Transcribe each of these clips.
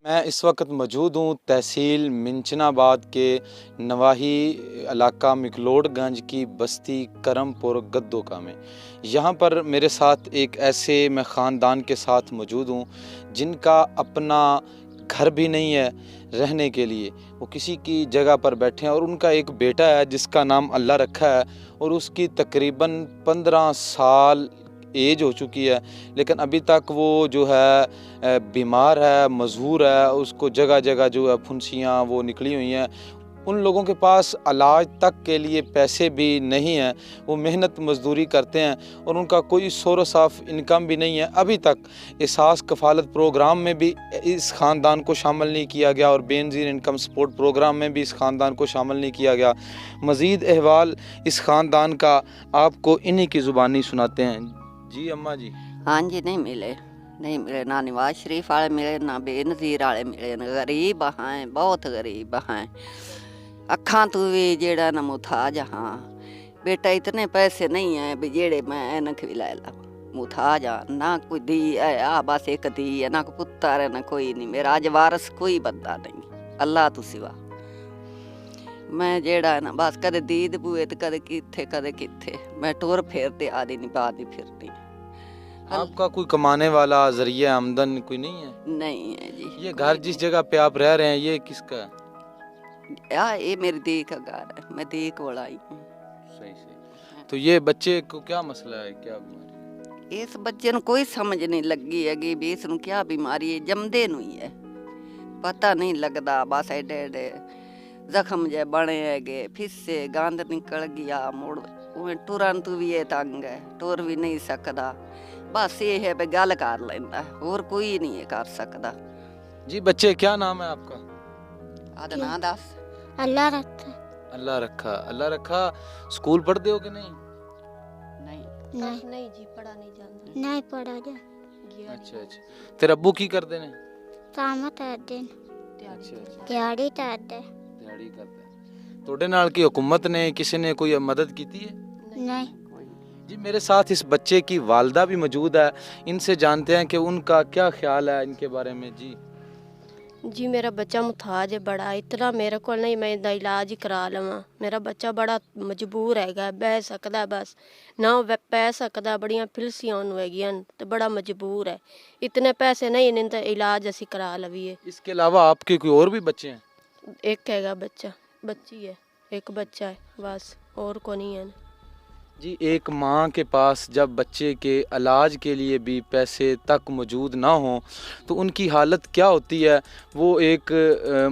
मैं इस वक्त मौजूद हूँ तहसील मिंचनाबाद के नवाही इलाका मिकलोडगंज की बस्ती करमपुर गद्दोका में। यहाँ पर मेरे साथ एक ऐसे मैं ख़ानदान के साथ मौजूद हूँ जिनका अपना घर भी नहीं है रहने के लिए, वो किसी की जगह पर बैठे हैं और उनका एक बेटा है जिसका नाम अल्लाह रखा है और उसकी तकरीबन 15 साल एज हो चुकी है, लेकिन अभी तक वो जो है बीमार है, मजबूर है, उसको जगह जगह जो है फुंसियाँ वो निकली हुई हैं। उन लोगों के पास इलाज तक के लिए पैसे भी नहीं हैं, वो मेहनत मजदूरी करते हैं और उनका कोई सोर्स ऑफ इनकम भी नहीं है। अभी तक एहसास कफ़ालत प्रोग्राम में भी इस ख़ानदान को शामिल नहीं किया गया और बेनज़ीर इनकम सपोर्ट प्रोग्राम में भी इस ख़ानदान को शामिल नहीं किया गया। मज़ीद अहवाल इस ख़ानदान का आपको इन्हीं की ज़ुबानी सुनाते हैं। जी अम्मा जी। हाँ जी, नहीं मिले ना नवाज शरीफ वाले मिले ना बेनज़ीर वाले मिले, गरीब हैं, बहुत गरीब हैं। अखां तू भी जेड़ा ना मुथाज हाँ, बेटा इतने पैसे नहीं है भी जेड़े मैं ऐनक भी लै ला। मुथाज हाँ, ना कोई धी है, आ बस एक धी है, ना कोई पुत्तर है, ना कोई नहीं। मेरा अज वारस कोई बंदा नहीं अल्लाह तो सिवा। मैं जेड़ा है ना बस कदे दीद बुए ते कदे किथे मैं टुर फिरते आदि नहीं बादी फिरती। आपका कोई कमाने वाला जरिया आमदन कोई नहीं है? नहीं है जी। ये घर जिस जगह पे आप रह रहे हैं ये किसका है? ये मेरी दी का घर है, मैं दी को आई हूँ। सही। तो ये बच्चे को क्या मसला है, क्या बीमारी? इस बच्चे ਨੂੰ कोई समझ नहीं लगी हैगी भी इसਨੂੰ क्या बीमारी है, जमदे ਨੂੰ ही है, पता नहीं लगता। बस एडे एडे जख्म जे बने हैगे, फिस्से गंद निकल गया, मुड़ टुरन तू भी ये तंग है, टुर भी नहीं सकता। बस ये है भी गल कर लेंदा, और कोई नहीं है कर सकता। जी बच्चे क्या नाम है आपका? आदना दस अल्लाह रखा। अल्लाह रखा। स्कूल पढ़ते हो कि नहीं? नहीं जी, पढ़ा नहीं जाता। नहीं पढ़ा जा। अच्छा। तेरे अब्बू की करते ने? काम करते अच्छा। दिहाड़ी करते दिहाड़ी करते। तोड़े नाल की हुकूमत ने किसी ने कोई मदद की है? नहीं। जी मेरे साथ इस बच्चे की वालदा भी मौजूद है, इनसे जानते हैं कि उनका क्या ख्याल है इनके बारे में। जी मेरा बच्चा मुथाज है बड़ा, इतना मेरे को नहीं मैं इदा इलाज ही करा लवां। मेरा बच्चा बड़ा मजबूर हैगा, बह सकदा बस ना पै सकदा, बड़ियां फिलसियां उन्होंने हैगियां तो बड़ा मजबूर है, इतने पैसे नहीं इन्हें तो इलाज असी करा लवीए। इसके अलावा आपके कोई और भी बच्चे हैं? एक हैगा बच्चा, बच्ची है, एक बच्चा है बस, और को नहीं है। जी एक माँ के पास जब बच्चे के इलाज के लिए भी पैसे तक मौजूद ना हों तो उनकी हालत क्या होती है वो एक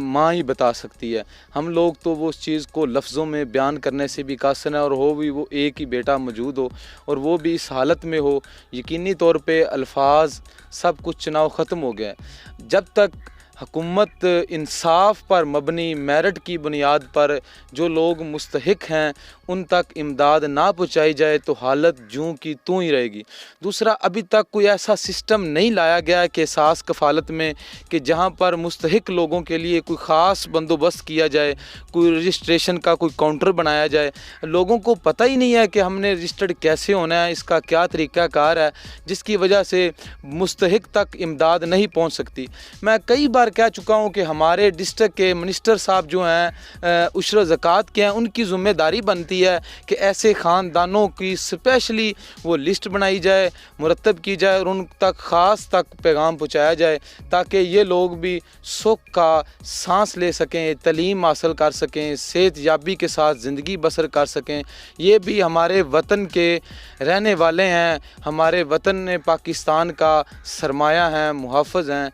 माँ ही बता सकती है। हम लोग तो वो उस चीज़ को लफ्ज़ों में बयान करने से भी कासिर है, और हो भी वो एक ही बेटा मौजूद हो और वो भी इस हालत में हो, यकीनी तौर पे अल्फाज सब कुछ चुनाव ख़त्म हो गया। जब तक हुकूमत इंसाफ पर मबनी मेरिट की बुनियाद पर जो लोग मुस्तहिक हैं उन तक इमदाद ना पहुँचाई जाए तो हालत जूं की तूं ही रहेगी। दूसरा, अभी तक कोई ऐसा सिस्टम नहीं लाया गया है कि एहसास कफ़ालत में कि जहां पर मुस्तहिक लोगों के लिए कोई ख़ास बंदोबस्त किया जाए, कोई रजिस्ट्रेशन का कोई काउंटर बनाया जाए। लोगों को पता ही नहीं है कि हमने रजिस्टर्ड कैसे होना है, इसका क्या तरीक़ाकार है, जिसकी वजह से मुस्तहिक तक इमदाद नहीं पहुँच सकती। मैं कई बार कह चुका हूँ कि हमारे डिस्ट्रिक्ट के मिनिस्टर साहब जो हैं उशर ज़कात के हैं, उनकी ज़िम्मेदारी बनती है कि ऐसे ख़ानदानों की स्पेशली वो लिस्ट बनाई जाए, मुरतब की जाए और उन तक ख़ास तक पैगाम पहुँचाया जाए ताकि ये लोग भी सुख का सांस ले सकें, तलीम हासिल कर सकें, सेहत याबी के साथ ज़िंदगी बसर कर सकें। ये भी हमारे वतन के रहने वाले हैं, हमारे वतन पाकिस्तान का सरमाया हैं, मुहाफ़िज़ हैं।